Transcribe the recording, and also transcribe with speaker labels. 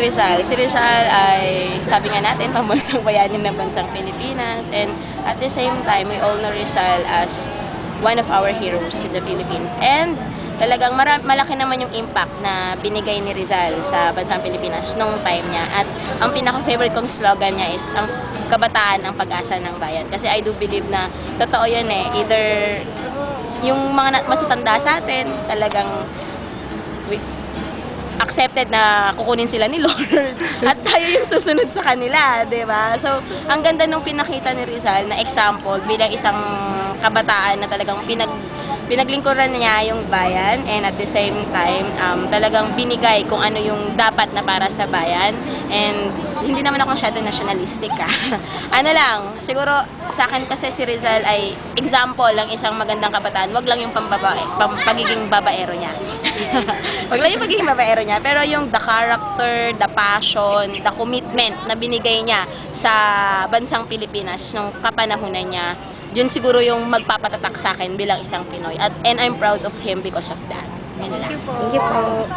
Speaker 1: Rizal. Si Rizal ay, sabi nga natin, pambansang bayanin ng bansang Pilipinas. And at the same time, we all know Rizal as one of our heroes in the Philippines. And talagang malaki naman yung impact na binigay ni Rizal sa bansang Pilipinas nung time niya. At ang pinaka-favorite kong slogan niya is, ang kabataan ang pag-asa ng bayan. Kasi I do believe na totoo yan eh. Either yung mga masatanda sa atin, talagang accepted na kukunin sila ni Lord at tayo yung susunod sa kanila, di ba? So, ang ganda nung pinakita ni Rizal na example bilang isang kabataan na talagang pinaglingkuran niya yung bayan, and at the same time, talagang binigay kung ano yung dapat na para sa bayan. And hindi naman ako masyado nationalistic ano lang, siguro sa akin kasi si Rizal ay example ng isang magandang kabataan. Wag lang yung pagiging babaero niya. Wag lang yung pagiging babaero niya, pero yung the character, the passion, the commitment na binigay niya sa bansang Pilipinas nung kapanahunan niya, yun siguro yung magpapatatak sa akin bilang isang Pinoy. And I'm proud of him because of that. Yun lang.
Speaker 2: Thank you po.